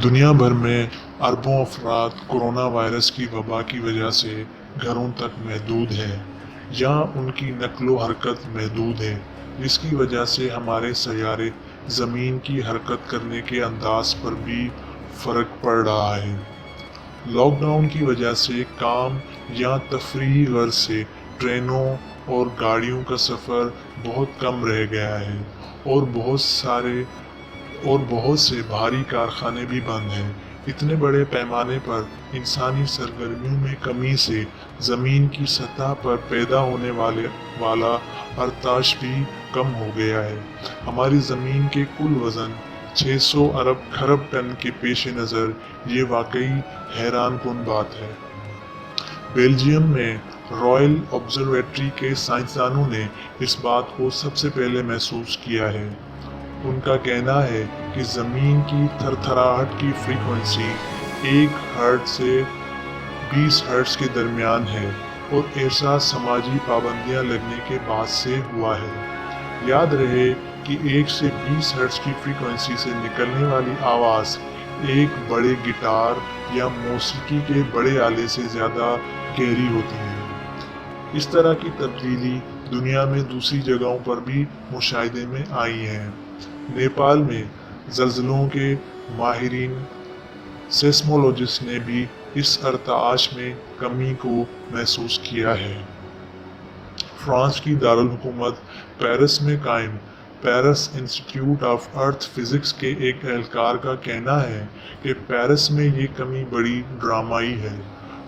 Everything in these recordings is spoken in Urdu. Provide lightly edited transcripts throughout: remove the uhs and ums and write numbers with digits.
دنیا بھر میں اربوں افراد کورونا وائرس کی وبا کی وجہ سے گھروں تک محدود ہیں یا ان کی نقل و حرکت محدود ہے، جس کی وجہ سے ہمارے سیارے زمین کی حرکت کرنے کے انداز پر بھی فرق پڑ رہا ہے۔ لاک ڈاؤن کی وجہ سے کام یا تفریحی غرض سے ٹرینوں اور گاڑیوں کا سفر بہت کم رہ گیا ہے اور بہت سے بھاری کارخانے بھی بند ہیں۔ اتنے بڑے پیمانے پر انسانی سرگرمیوں میں کمی سے زمین کی سطح پر پیدا ہونے والا ارتعاش بھی کم ہو گیا ہے۔ ہماری زمین کے کل وزن 600 ارب کھرب ٹن کے پیش نظر یہ واقعی حیران کن بات ہے۔ بیلجیم میں رائل آبزرویٹری کے سائنسدانوں نے اس بات کو سب سے پہلے محسوس کیا ہے۔ ان کا کہنا ہے کہ زمین کی تھر تھراہٹ کی فریکوینسی 1 ہرٹز سے 20 ہرٹز کے درمیان ہے اور ایسا سماجی پابندیاں لگنے کے بعد سے ہوا ہے۔ یاد رہے کہ 1 سے 20 ہرٹز کی فریکوینسی سے نکلنے والی آواز ایک بڑے گٹار یا موسیقی کے بڑے آلے سے زیادہ گہری ہوتی ہے۔ اس طرح کی تبدیلی دنیا میں دوسری جگہوں پر بھی مشاہدے میں آئی ہے۔ نیپال میں زلزلوں کے ماہرین سیسمولوجسٹ نے بھی اس ارتعاش میں کمی کو محسوس کیا ہے۔ فرانس کی دارالحکومت پیرس میں قائم Paris institute of earth physics کے ایک اہلکار کا کہنا ہے کہ پیرس میں یہ کمی بڑی ڈرامائی ہے۔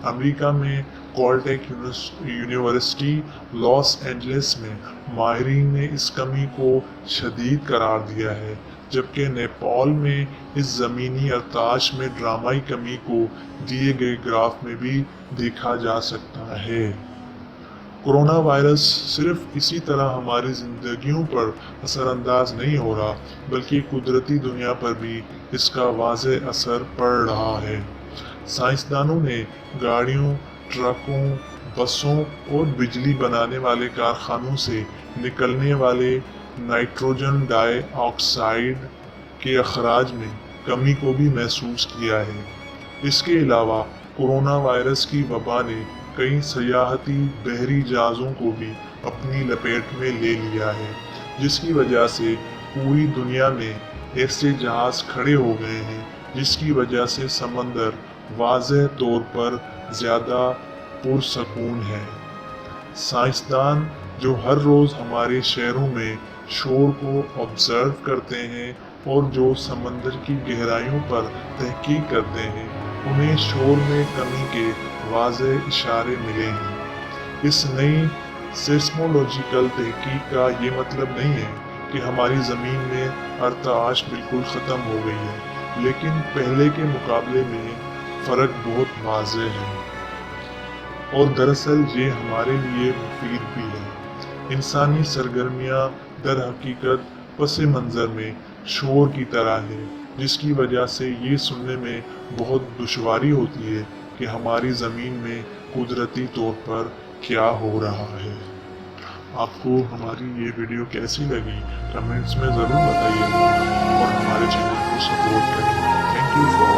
امریکہ میں کالٹیک یونیورسٹی لاس اینجلس میں ماہرین نے اس کمی کو شدید قرار دیا ہے، جبکہ نیپال میں اس زمینی ارتعاش میں ڈرامائی کمی کو دیے گئے گراف میں بھی دیکھا جا سکتا ہے۔ کورونا وائرس صرف اسی طرح ہماری زندگیوں پر اثر انداز نہیں ہو رہا، بلکہ قدرتی دنیا پر بھی اس کا واضح اثر پڑ رہا ہے۔ سائنسدانوں نے گاڑیوں، ٹرکوں، بسوں اور بجلی بنانے والے کارخانوں سے نکلنے والے نائٹروجن ڈائی آکسائیڈ کے اخراج میں کمی کو بھی محسوس کیا ہے۔ اس کے علاوہ کورونا وائرس کی وبا نے کئی سیاحتی بحری جہازوں کو بھی اپنی لپیٹ میں لے لیا ہے، جس کی وجہ سے پوری دنیا میں ایسے جہاز کھڑے ہو گئے ہیں جس کی وجہ سے سمندر واضح طور پر زیادہ پرسکون ہے۔ سائنسدان جو ہر روز ہمارے شہروں میں شور کو آبزرو کرتے ہیں اور جو سمندر کی گہرائیوں پر تحقیق کرتے ہیں، انہیں شور میں کمی کے واضح اشارے ملے ہیں۔ اس نئی سیسمولوجیکل تحقیق کا یہ مطلب نہیں ہے کہ ہماری زمین میں ارتعاش بالکل ختم ہو گئی ہے، لیکن پہلے کے مقابلے میں فرق بہت واضح ہے، اور دراصل یہ ہمارے لیے مفید بھی ہے۔ انسانی سرگرمیاں در حقیقت پس منظر میں شور کی طرح ہے، جس کی وجہ سے یہ سننے میں بہت دشواری ہوتی ہے کہ ہماری زمین میں قدرتی طور پر کیا ہو رہا ہے۔ آپ کو ہماری یہ ویڈیو کیسی لگی کمنٹس میں ضرور بتائیے گا اور ہمارے چینل کو سپورٹ کریں۔ Thank you for